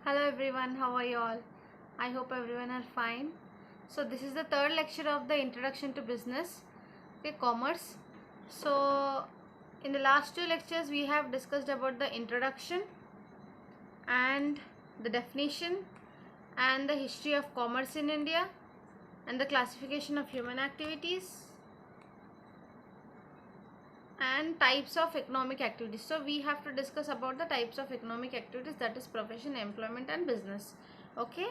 Hello everyone, how are you all? I hope everyone are fine. So this is the third lecture of the introduction to business, okay, commerce. So in the last two lectures we have discussed about the introduction and the definition and the history of commerce in India and the classification of human activities and types of economic activities. So we have to discuss about the types of economic activities, that is profession, employment and business. Okay,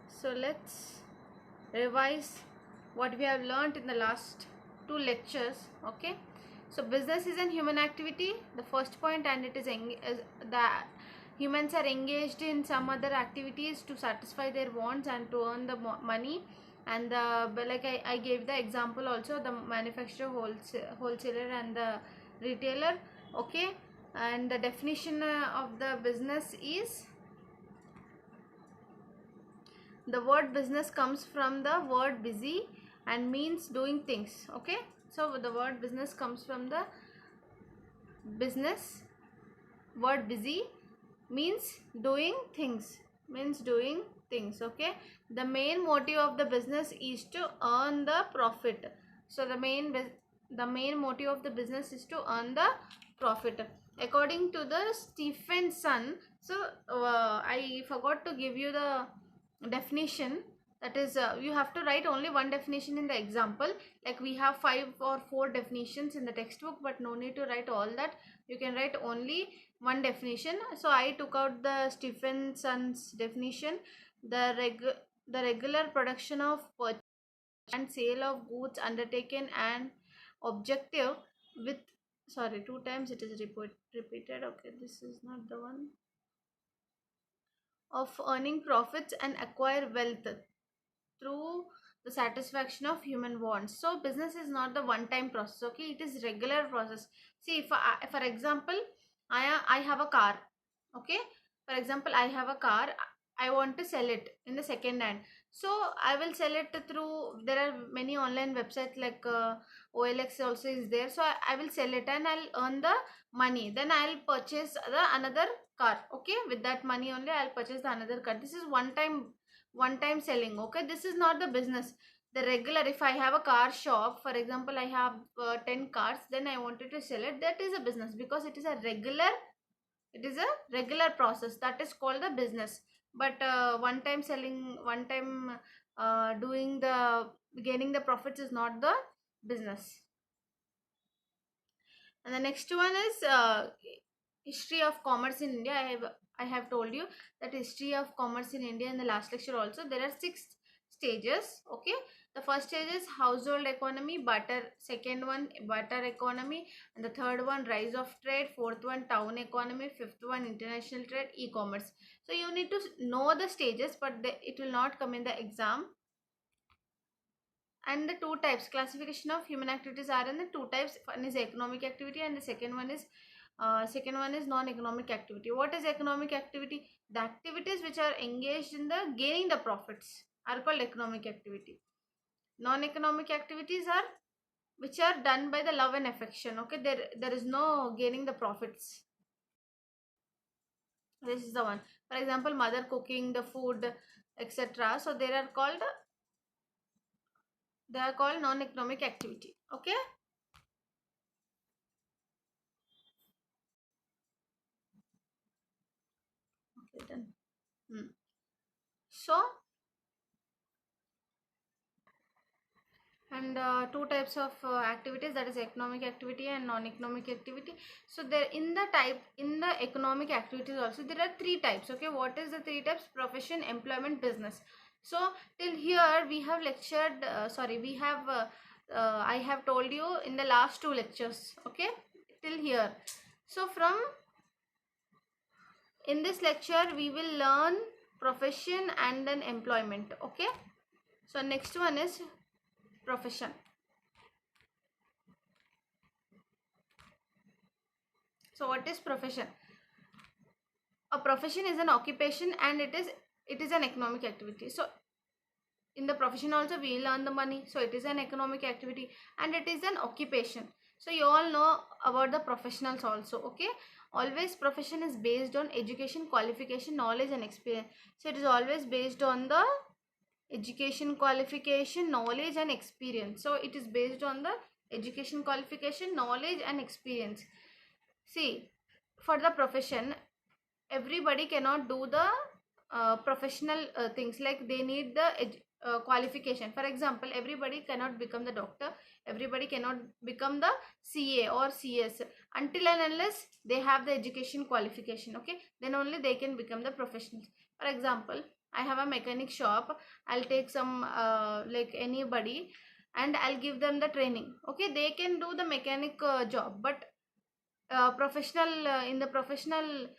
so let's revise what we have learned in the last two lectures. Okay, so business is an human activity, the first point, and it is the humans are engaged in some other activities to satisfy their wants and to earn the money. And like I gave the example also, the manufacturer, wholesaler and the retailer. Okay, and the definition of the business is, the word business comes from the word busy and means doing things. Okay, so the word business comes from the business word busy, means doing things, okay. The main motive of the business is to earn the profit. So the main motive of the business is to earn the profit, according to the Stephenson. So I forgot to give you the definition. That is, you have to write only one definition in the example. Like we have 5 or 4 definitions in the textbook, but no need to write all that. You can write only one definition. So I took out the Stephenson's definition. The regular production of purchase and sale of goods undertaken and objective with, sorry, 2 times it is repeated. Okay, this is not the one, of earning profits and acquire wealth through the satisfaction of human wants. So business is not the one time process. Okay, it is regular process. See, if for example, I have a car. Okay, for example, I have a car. I want to sell it in the second hand. So I will sell it through, there are many online websites like OLX also is there. So I will sell it and I'll earn the money. Then I'll purchase the another car. Okay, with that money only I'll purchase the another car. This is one time selling. Okay, this is not the business. The regular, if I have a car shop, for example, I have 10 cars, then I wanted to sell it, that is a business, because it is a regular process, that is called the business. But one time selling, one time doing the gaining the profits is not the business. And the next one is history of commerce in India. I have told you that history of commerce in India in the last lecture also. There are 6 stages. Okay, the first stage is household economy, barter. Second one, barter economy. And the third one, rise of trade. Fourth one, town economy. Fifth one, international trade, e-commerce. So you need to know the stages, but it will not come in the exam. And the 2 types classification of human activities are in the 2 types. One is economic activity and the second one is non-economic activity. What is economic activity? The activities which are engaged in the gaining the profits are called economic activity. Non-economic activities are which are done by the love and affection. Okay, there is no gaining the profits. This is the one. For example, mother cooking the food, etc. So they are called non-economic activity. Okay. Okay, done. So, and 2 types of activities, that is economic activity and non-economic activity. So there, in the economic activities also there are 3 types. Okay, what is the 3 types? Profession, employment, business. So till here we have lectured, I have told you in the last 2 lectures. Okay, till here. So from in this lecture we will learn profession and then employment. Okay, so next one is profession. So what is profession? A profession is an occupation and it is an economic activity. So in the profession also we will earn the money, so it is an economic activity and it is an occupation. So you all know about the professionals also. Okay, always profession is based on education, qualification, knowledge and experience. So it is always based on the education, qualification, knowledge and experience. So it is based on the education, qualification, knowledge and experience. See, for the profession, everybody cannot do the professional things, like they need the qualification. For example, everybody cannot become the doctor, everybody cannot become the CA or CS until and unless they have the education qualification. Okay, then only they can become the professionals. For example, I have a mechanic shop, I'll take some like anybody and I'll give them the training. Okay, they can do the mechanic job, but professional in the professional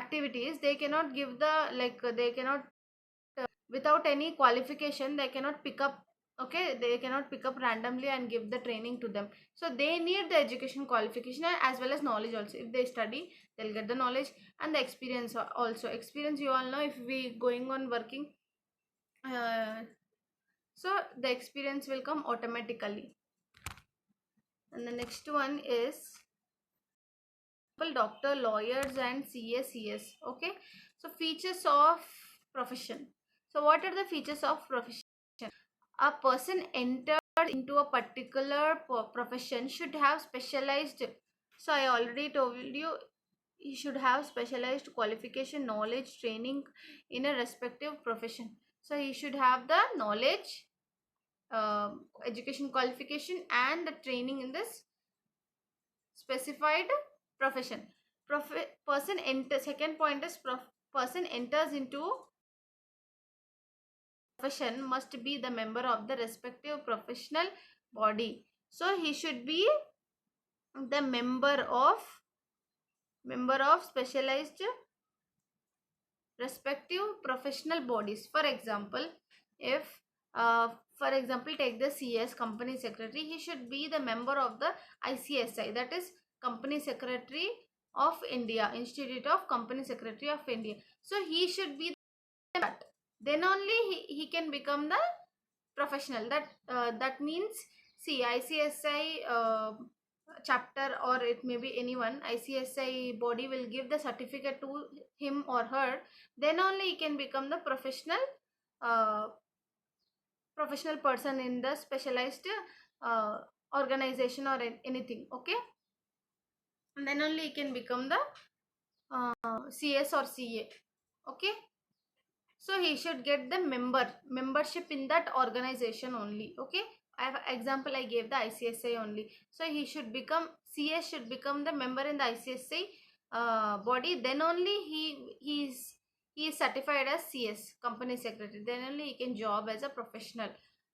activities, they cannot give the, like they cannot without any qualification they cannot pick up. Okay, they cannot pick up randomly and give the training to them. So they need the education qualification as well as knowledge also. If they study, they'll get the knowledge and the experience also. Experience, you all know, if we going on working, uh, so the experience will come automatically. And the next one is doctor, lawyers and CACS. Okay, so features of profession. So what are the features of profession? A person entered into a particular profession should have specialized, so I already told you, he should have specialized qualification, knowledge, training in a respective profession. So he should have the knowledge, education qualification and the training in this specified profession. Person enter, second point is person enters into profession must be the member of the respective professional body. So he should be the member of specialized respective professional bodies. For example, if for example take the CS, company secretary, he should be the member of the ICSI, that is Company Secretary of India, Institute of Company Secretary of India. So he should be that, then only he can become the professional. That means, see, ICSI chapter, or it may be anyone, ICSI body will give the certificate to him or her, then only he can become the uh, professional person in the specialized uh, organization or anything. Okay, and then only he can become the CS or CA. Okay, so he should get the membership in that organization only. Okay, I have example, I gave the ICSI only. So he should become, CS should become the member in the ICSI body, then only he is certified as CS, company secretary, then only he can job as a professional.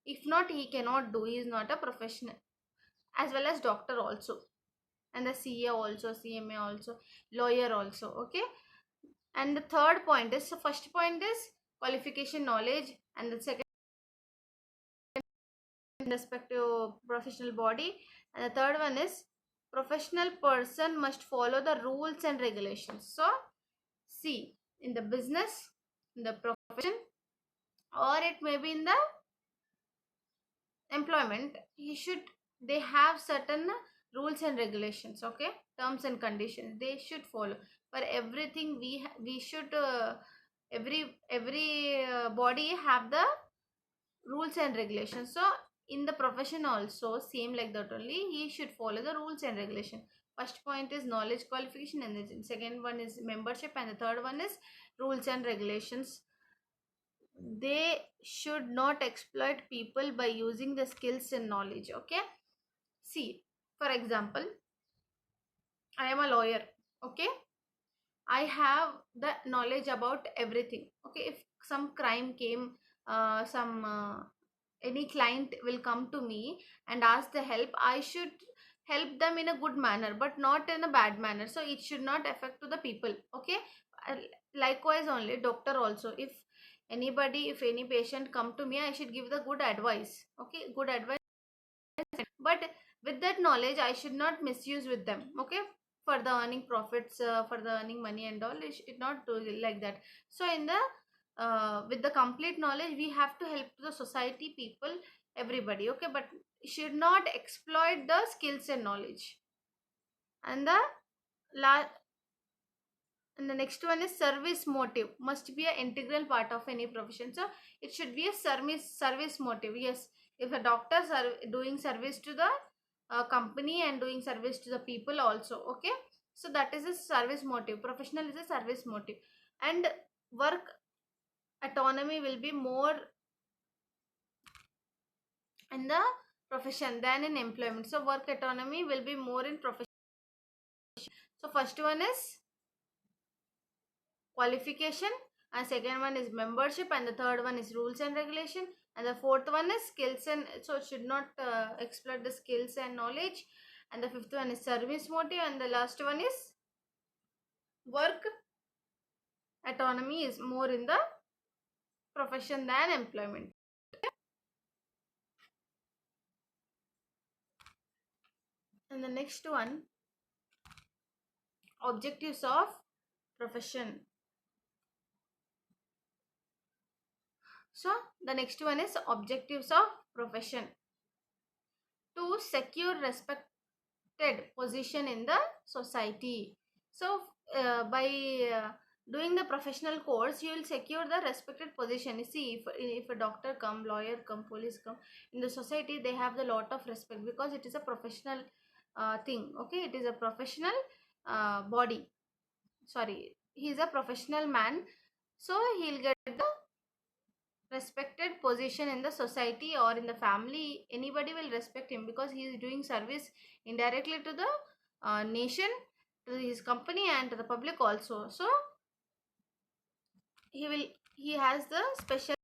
If not, he cannot do, he is not a professional. As well as doctor also, and the CA also, CMA also, lawyer also. Okay, and the third point is, so first point is qualification, knowledge, and the second, respective professional body, and the third one is professional person must follow the rules and regulations. So see, in the business, in the profession, or it may be in the employment, they have certain rules and regulations. Okay, terms and conditions they should follow. For everything, we should every body have the rules and regulations. So in the profession also same like that only, he should follow the rules and regulation. First point is knowledge, qualification, and the second one is membership, and the third one is rules and regulations. They should not exploit people by using the skills and knowledge. Okay, see, for example, I am a lawyer. Okay, I have the knowledge about everything. Okay, if some crime came, some any client will come to me and ask the help, I should help them in a good manner but not in a bad manner, so it should not affect to the people. Okay, Uh, likewise only doctor also, if any patient come to me, I should give the good advice. Okay, good advice, but with that knowledge I should not misuse with them. Okay, for the earning profits, for the earning money and all, it not do like that. So in the with the complete knowledge, we have to help the society, people, everybody. Okay, but should not exploit the skills and knowledge. And the La- and the next one is service motive must be an integral part of any profession. So it should be a service motive. Yes, if a doctor doing service to the company and doing service to the people also. Okay, so that is a service motive. Professional is a service motive. And work autonomy will be more in the profession than in employment. So work autonomy will be more in profession. So first one is qualification, and second one is membership, and the third one is rules and regulation, and the fourth one is skills, and so it should not exploit the skills and knowledge, and the fifth one is service motive, and the last one is work autonomy is more in the profession than employment. And the next one, objectives of profession. So the next one is objectives of profession: to secure respected position in the society. So by doing the professional course, you will secure the respected position. You see, if a doctor come, lawyer come, police come, in the society they have the lot of respect because it is a professional thing. Okay, it is a professional body. Sorry, he is a professional man, so he'll get the respected position in the society or in the family. Anybody will respect him because he is doing service indirectly to the nation, to his company, and to the public also. So he has the special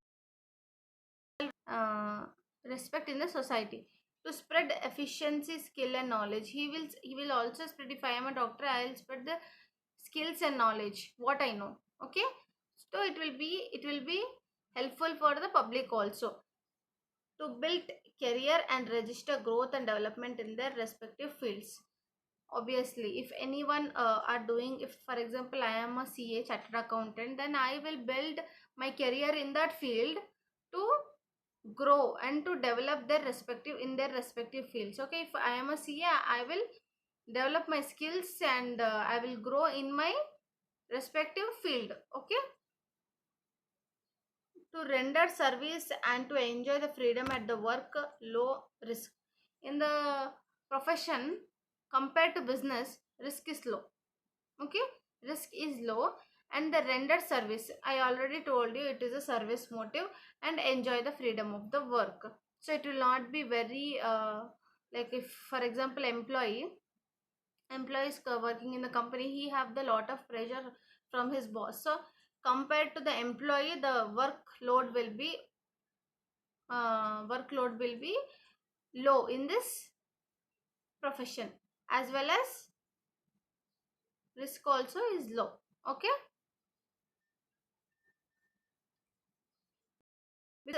uh, respect in the society. To spread efficiency, skill and knowledge, he will also spread. If I am a doctor, I will spread the skills and knowledge what I know. Okay, so it will be helpful for the public also, to build career and register growth and development in their respective fields. Obviously, if anyone are doing, if for example I am a CA, chartered accountant, then I will build my career in that field to grow and to develop their respective in their respective fields. Okay, if I am a CA, I will develop my skills and I will grow in my respective field. Okay, to render service and to enjoy the freedom at the work, low risk. In the profession, compared to business, risk is low. Okay, risk is low. And the rendered service, I already told you, it is a service motive, and enjoy the freedom of the work. So it will not be very like, if for example employees working in the company, he have the lot of pressure from his boss. So compared to the employee, the workload will be low in this profession, as well as risk also is low. Okay, with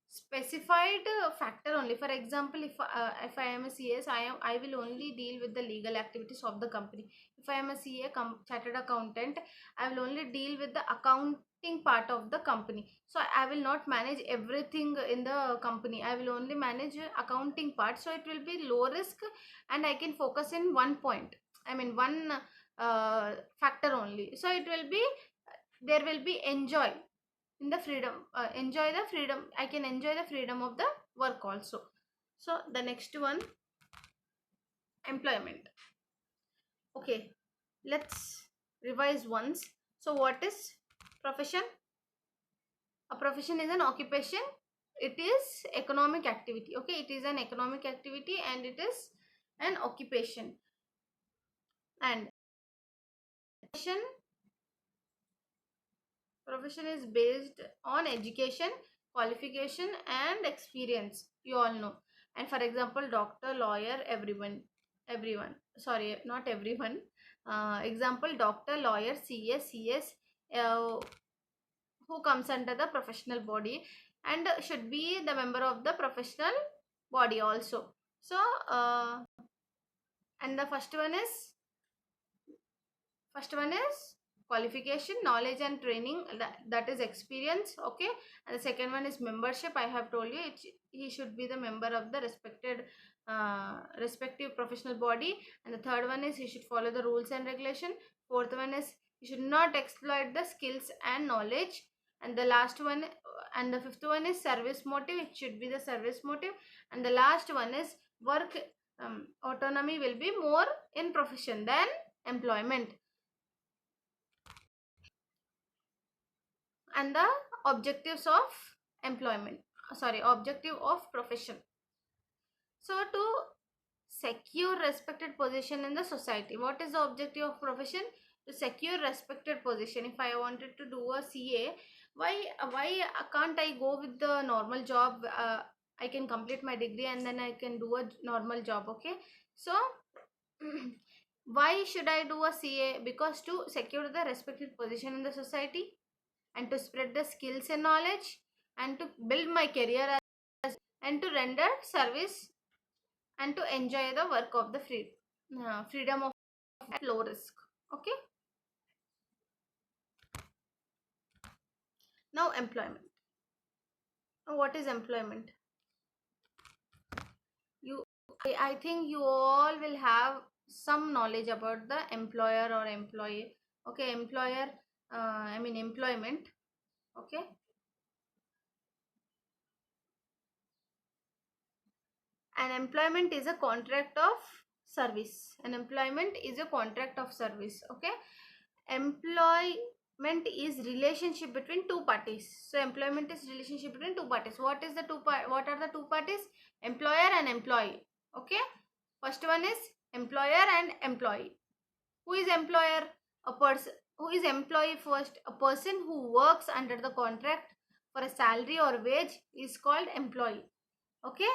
specified factor only. For example, if I am a CS, I will only deal with the legal activities of the company. If I am a CA, chartered accountant, I will only deal with the accounting part of the company. So I will not manage everything in the company. I will only manage accounting part. So it will be low risk, and I can focus in one point. I mean one factor only. So it will be, there will be enjoy in the freedom, enjoy the freedom. I can enjoy the freedom of the work also. So the next one, employment. Okay, let's revise once. So what is profession? A profession is an occupation. It is economic activity. Okay, it is an economic activity and it is an occupation. And profession is based on education, qualification and experience, you all know. And for example, doctor, lawyer, everyone, sorry, not everyone. Example, doctor, lawyer, CS, uh, who comes under the professional body and should be the member of the professional body also. So and the first one is qualification, knowledge and training, that is experience. Okay, and the second one is membership. I have told you, he should be the member of the respected respective professional body. And the third one is he should follow the rules and regulation. Fourth one is he should not exploit the skills and knowledge. And the last one and the fifth one is service motive. It should be the service motive. And the last one is work autonomy will be more in profession than employment. And the objectives of employment, objective of profession. So to secure respected position in the society, what is the objective of profession? To secure respected position. If I wanted to do a CA, why can't I go with the normal job? I can complete my degree and then I can do a normal job. Okay, so why should I do a CA? Because to secure the respected position in the society, and to spread the skills and knowledge, and to build my career and to render service, and to enjoy the work of the freedom of at low risk. Okay, now employment. Now what is employment? I think you all will have some knowledge about the employer or employee. Okay, employer, I mean employment. Okay, an employment is a contract of service. An employment is a contract of service. Okay, employment is relationship between two parties. So employment is relationship between two parties. What are the two parties? Employer and employee. Okay, first one is employer and employee. Who is employer? A person. Who is employee? First, a person who works under the contract for a salary or wage is called employee. Okay,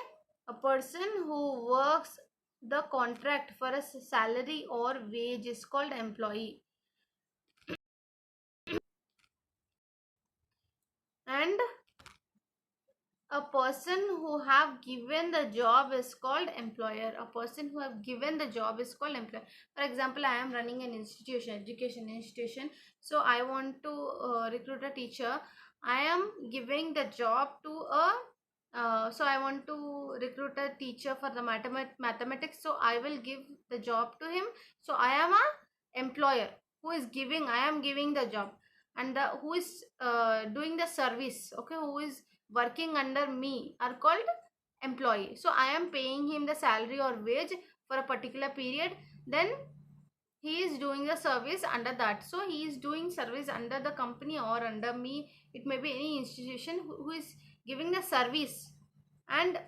a person who works the contract for a salary or wage is called employee. And a person who have given the job is called employer. A person who have given the job is called employer. For example, I am running an institution, education institution. So I want to recruit a teacher. I am giving the job to a so I want to recruit a teacher for the mathematics. So I will give the job to him. So I am a employer who is giving. I am giving the job, and the who is doing the service. Okay, who is working under me are called employee. So I am paying him the salary or wage for a particular period. Then he is doing the service under that. So he is doing service under the company or under me. It may be any institution who is giving the service and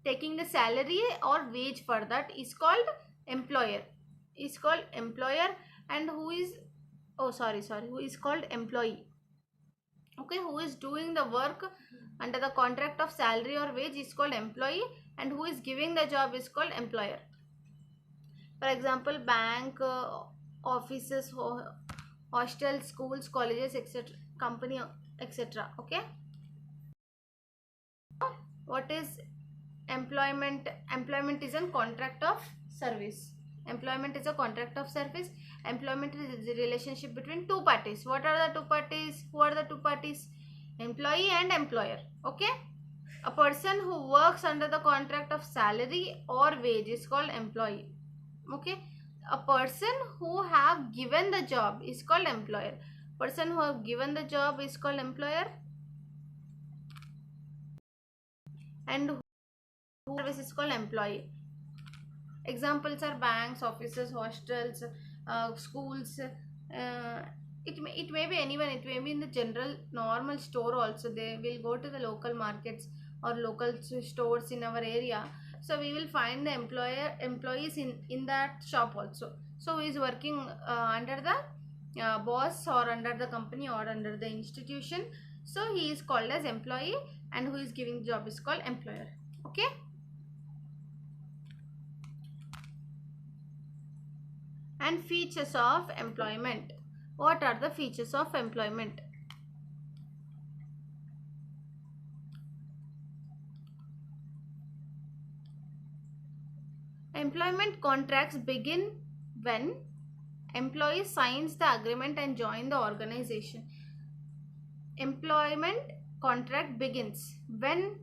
taking the salary or wage for that is called employer. Is called employer. And who is who is called employee. Okay, who is doing the work under the contract of salary or wage is called employee, and who is giving the job is called employer. For example, bank, offices, hostels, schools, colleges, etc., company, etc. Okay, what is employment? Employment is a contract of service. Employment is a contract of service. Employment is the relationship between two parties. What are the two parties? Who are the two parties? Employee and employer. Okay, a person who works under the contract of salary or wage is called employee. Okay, a person who have given the job is called employer. Person who have given the job is called employer, and who service is called employee. Examples are banks, offices, hostels, schools. It may be anyone. It may be in the general normal store also. They will go to the local markets or local stores in our area. So we will find the employees in that shop also. So he is working under the boss or under the company or under the institution. So he is called as employee, and who is giving the job is called employer. Okay. And features of employment. What are the features of employment? Employment contracts begin when employee signs the agreement and join the organization. Employment contract begins when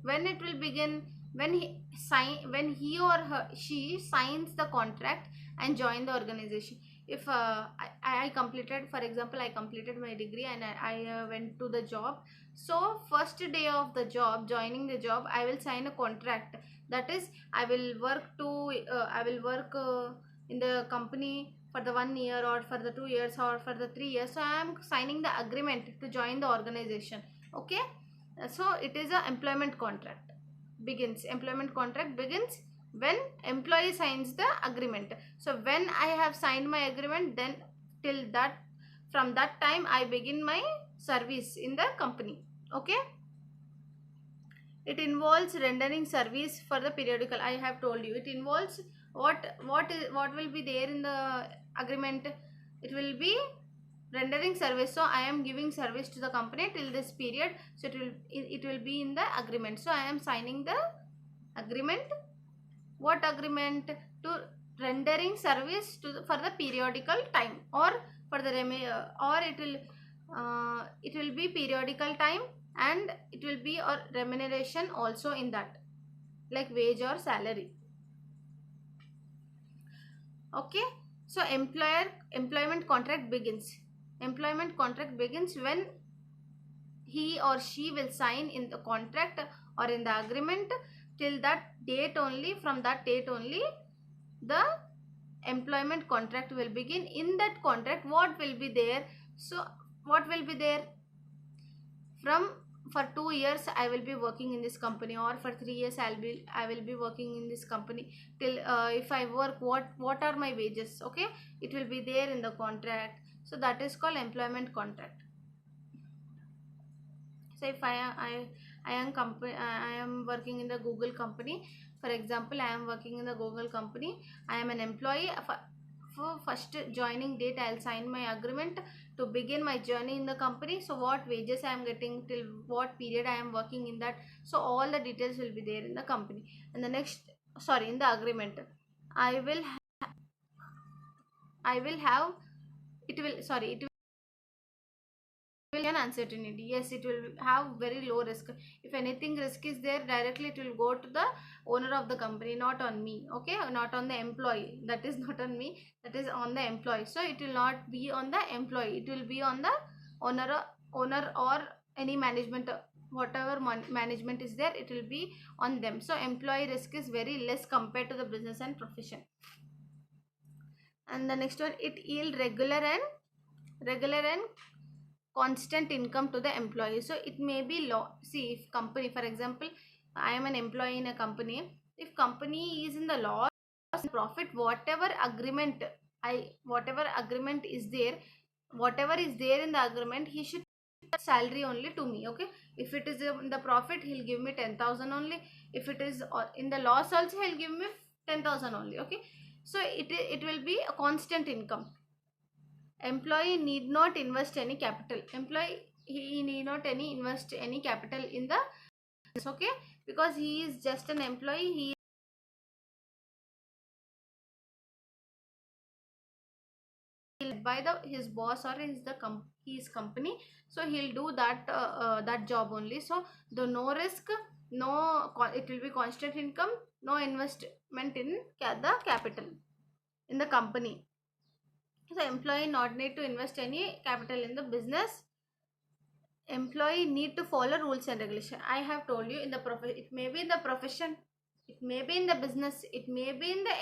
it will begin when he or she signs the contract and join the organization. If I completed, for example, I completed my degree and I went to the job. So first day of the job, joining the job, I will sign a contract. That is, I will work in the company for the 1 year or for the 2 years or for the 3 years. So I am signing the agreement to join the organization. Okay. So it is a employment contract begins. Employment contract begins when employee signs the agreement. So when I have signed my agreement, then till that, from that time I begin my service in the company. Okay. It involves rendering service for the periodical. I have told you it involves what will be there in the agreement. It will be rendering service. So I am giving service to the company till this period, so it will be in the agreement. So I am signing the agreement. What agreement? To rendering service to for the periodical time, or for the or it will be periodical time, and it will be or remuneration also in that, like wage or salary. Okay. So employment contract begins. Employment contract begins when he or she will sign in the contract or in the agreement. Till that date only, from that date only, the employment contract will begin. In that contract, what will be there? So what will be there? From for 2 years I will be working in this company, or for 3 years I will be working in this company. Till if I work, what are my wages? Okay, it will be there in the contract. So that is called employment contract. So if I am working in the Google company. For example, I am working in the Google company. I am an employee. For first joining date, I'll sign my agreement to begin my journey in the company. So what wages I am getting, till what period I am working in that. So all the details will be there in the company. And the next, sorry, in the agreement, I will I will have it will sorry it will an uncertainty. Yes, it will have very low risk. If anything risk is there, directly it will go to the owner of the company, not on me. Okay, not on the employee. That is not on me, that is on the employee. So it will not be on the employee, it will be on the owner or any management. Whatever management is there, it will be on them. So employee risk is very less compared to the business and profession. And the next one, it yield regular and constant income to the employee. So it may be law. See, if company, for example, I am an employee in a company. If company is in the loss, profit, whatever agreement is there, whatever is there in the agreement, he should salary only to me. Okay. If it is in the profit, he'll give me 10,000 only. If it is in the loss also, he'll give me 10,000 only. Okay. So it will be a constant income. Employee need not invest any capital. Employee, he need not invest any capital in the business. Okay, because he is just an employee. He is by his boss or his company. So he'll do that job only. So the no risk, it will be constant income, no investment in the capital in the company. So employee not need to invest any capital in the business. Employee need to follow rules and regulation. I have told you, in the it may be in the profession, it may be in the business, it may be in the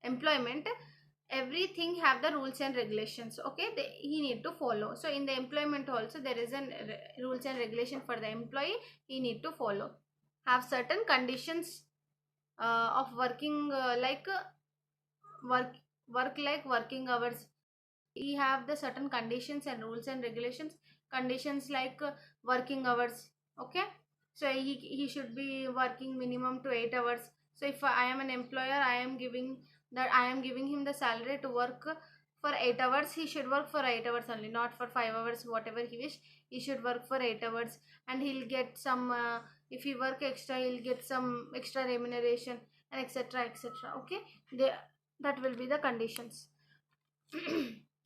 employment. Everything have the rules and regulations. Okay, he need to follow. So in the employment also, there is an rules and regulation for the employee. He need to follow. Have certain conditions of working, like work like working hours. He have the certain conditions and rules and regulations. Conditions like working hours. Okay, so he should be working minimum to 8 hours. So if I am an employer, I am giving him the salary to work for 8 hours. He should work for 8 hours only, not for 5 hours, whatever he wish. He should work for 8 hours, and he'll get some if he work extra, he'll get some extra remuneration, and etc etc. Okay, that will be the conditions.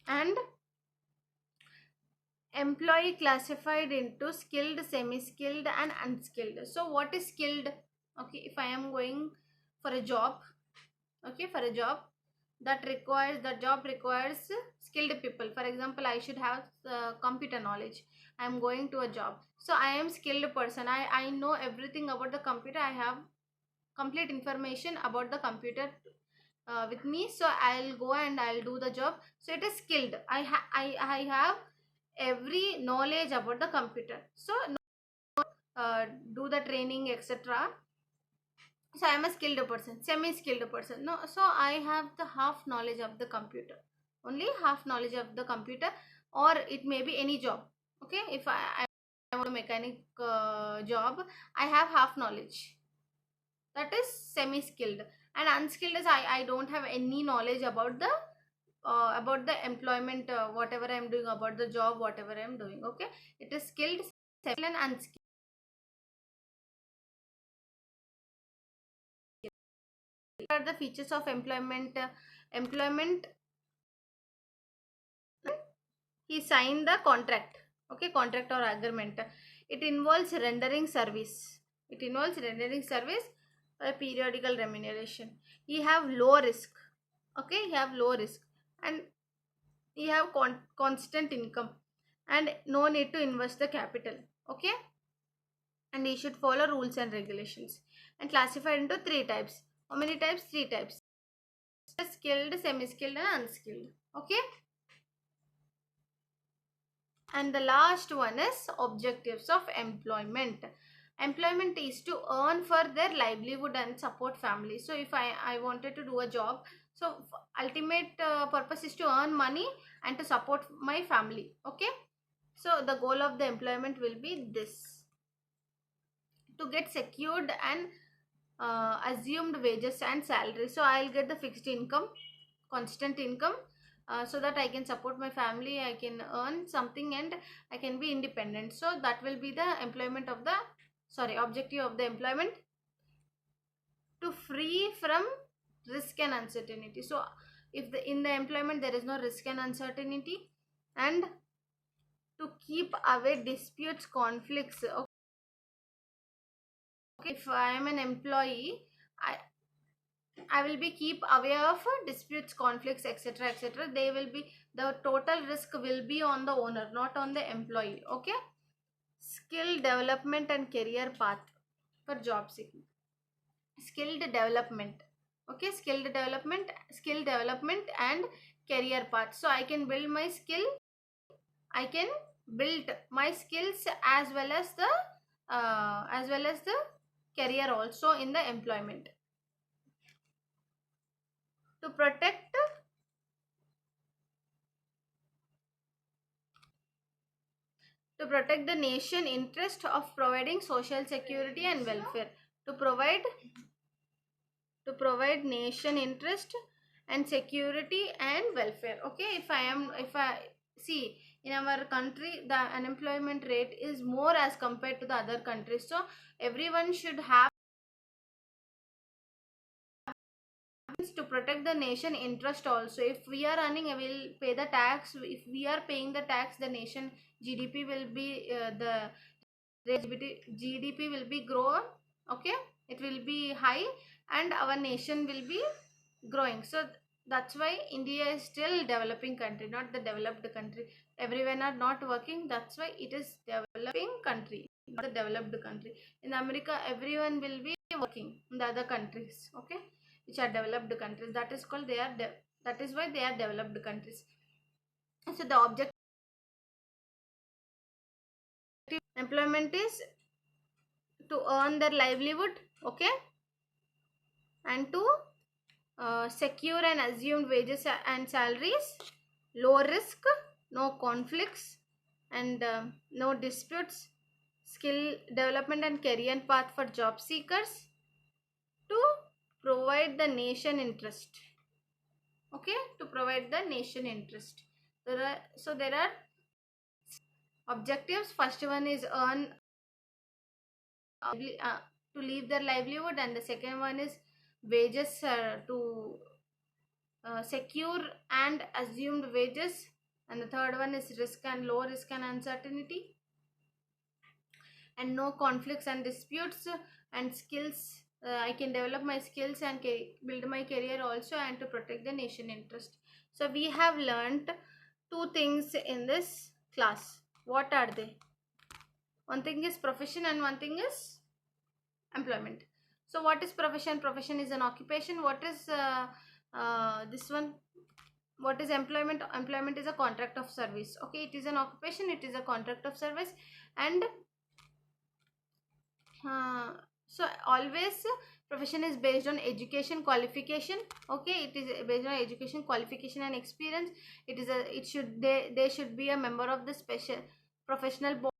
And employee classified into skilled, semi-skilled and unskilled. So what is skilled? Okay, if I am going for a job, okay, for a job that requires, the job requires skilled people. For example, I should have computer knowledge. I am going to a job, so I am skilled person. I know everything about the computer. I have complete information about the computer with me, so I'll go and I'll do the job. So it is skilled. I have every knowledge about the computer, so do the training, etc. So I am a skilled person, semi skilled person. No, so I have the half knowledge of the computer, only half knowledge of the computer. Or it may be any job. Okay, if I want a mechanic job, I have half knowledge, that is semi skilled. And unskilled is I don't have any knowledge about the employment, whatever I am doing, about the job, whatever I am doing. Okay, it is skilled, semi and unskilled. What are the features of employment? Employment, he signed the contract. Okay, contract or agreement. It involves rendering service. It involves rendering service for a periodical remuneration. He have low risk. Okay, he have low risk, and he have constant income, and no need to invest the capital. Okay, and he should follow rules and regulations. And classified into three types. How many types? Three types: skilled, semi skilled, and unskilled. Okay, and the last one is objectives of employment. Employment is to earn for their livelihood and support family. So if I wanted to do a job, so ultimate purpose is to earn money and to support my family. Okay, so the goal of the employment will be this: to get secured and assumed wages and salary. So I'll get the fixed income, constant income, so that I can support my family, I can earn something, and I can be independent. So that will be the employment of the, sorry, objective of the employment: to free from risk and uncertainty. So if in the employment there is no risk and uncertainty, and to keep away disputes, conflicts. Okay, if I am an employee, I will be keep aware of disputes, conflicts, etc., etc. They will be, the total risk will be on the owner, not on the employee. Okay, skill development and career path for job seeking. Skilled development. Okay, skill development and career path. So I can build my skill. I can build my skills as well as the career also in the employment. To protect the nation interest of providing social security and welfare. To provide nation interest and security and welfare. Okay, if I see, in our country the unemployment rate is more as compared to the other countries. So everyone should have to protect the nation interest also. If we are earning, I will pay the tax. If we are paying the tax, the nation GDP will be GDP will be grow. Okay, it will be high, and our nation will be growing. So that's why India is still developing country, not the developed country. Everyone are not working, that's why it is developing country, not the developed country. In America, everyone will be working in the other countries. Okay, which are developed countries, that is called, that is why they are developed countries. So the objective employment is to earn their livelihood. Okay, and to secure and assumed wages and salaries, low risk, no conflicts, and no disputes, skill development and career path for job seekers, to provide the nation interest. Okay, to provide the nation interest. So there are objectives. First one is earn to leave their livelihood, and the second one is wages, to secure and assumed wages, and the third one is risk and low risk and uncertainty, and no conflicts and disputes, and skills I can develop my skills and build my career also, and to protect the nation interest. So we have learned two things in this class. What are they? One thing is profession and one thing is employment. So what is profession? Profession is an occupation. What is this one? What is employment? Employment is a contract of service. Okay, it is an occupation, it is a contract of service. And uh, so always profession is based on education qualification. Okay, it is based on education qualification and experience. It should, they should be a member of the special professional board.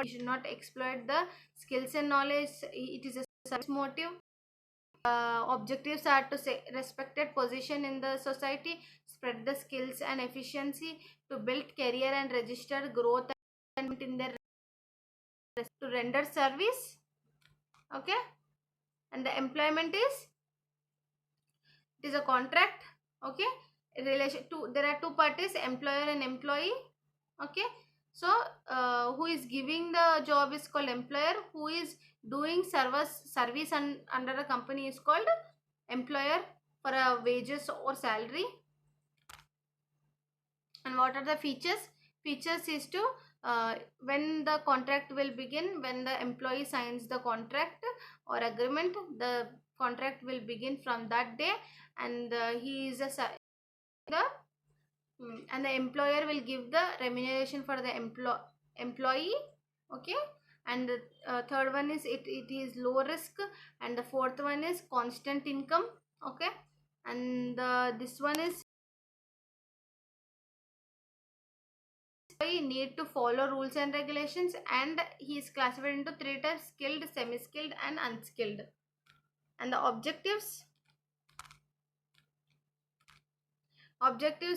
You should not exploit the skills and knowledge. It is a service motive. Objectives are to say respected position in the society, spread the skills and efficiency, to build career and register growth and in their, to render service. Okay, and the employment is, it is a contract. Okay, relation to, there are two parties, employer and employee. Okay, so who is giving the job is called employer, who is doing service under a company is called employer for a wages or salary. And what are the features? Features is to, when the contract will begin, when the employee signs the contract or agreement, the contract will begin from that day, and he is a the and the employer will give the remuneration for the employee. Okay, and the third one is, it is low risk, and the fourth one is constant income. Okay, and this one is, need to follow rules and regulations, and he is classified into three types: skilled, semi-skilled and unskilled. And the objectives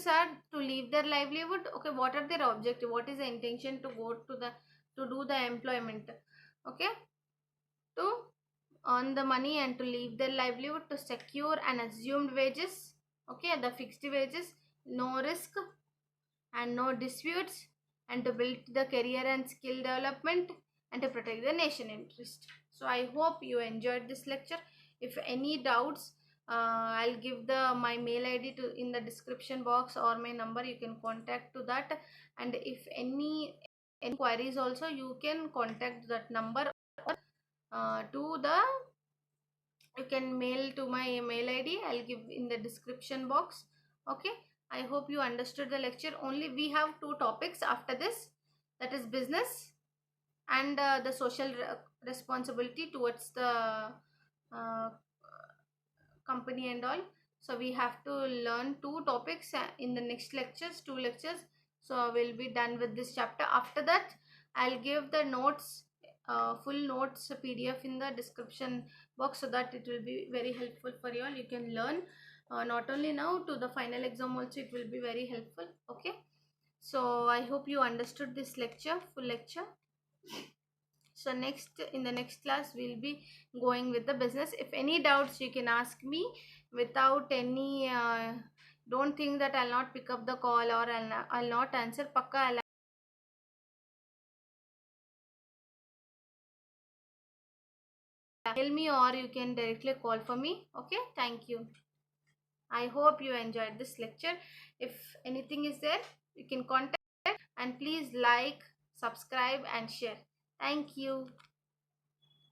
are to leave their livelihood. Okay, what are their objective, what is the intention to go to the, to do the employment? Okay, to earn the money and to leave their livelihood, to secure an assumed wages. Okay, the fixed wages, no risk and no disputes, and to build the career and skill development, and to protect the nation interest. So I hope you enjoyed this lecture. If any doubts, I'll give the my mail id to in the description box, or my number, you can contact to that. And if any queries also, you can contact that number, or to the, you can mail to my mail id, I'll give in the description box. Okay, I hope you understood the lecture. Only we have two topics after this, that is business and the social responsibility towards the company and all. So we have to learn two topics in the next lectures, two lectures. So we'll be done with this chapter. After that, I'll give the notes, full notes pdf in the description box, so that it will be very helpful for you all. You can learn not only now, to the final exam also it will be very helpful. Okay, so I hope you understood this lecture, full lecture. So next, in the next class, we'll be going with the business. If any doubts, you can ask me without any, don't think that I'll not pick up the call, or I'll not answer. Pakka I'll mail me, or you can directly call for me. Okay, thank you. I hope you enjoyed this lecture. If anything is there, you can contact, and please like, subscribe and share. Thank you.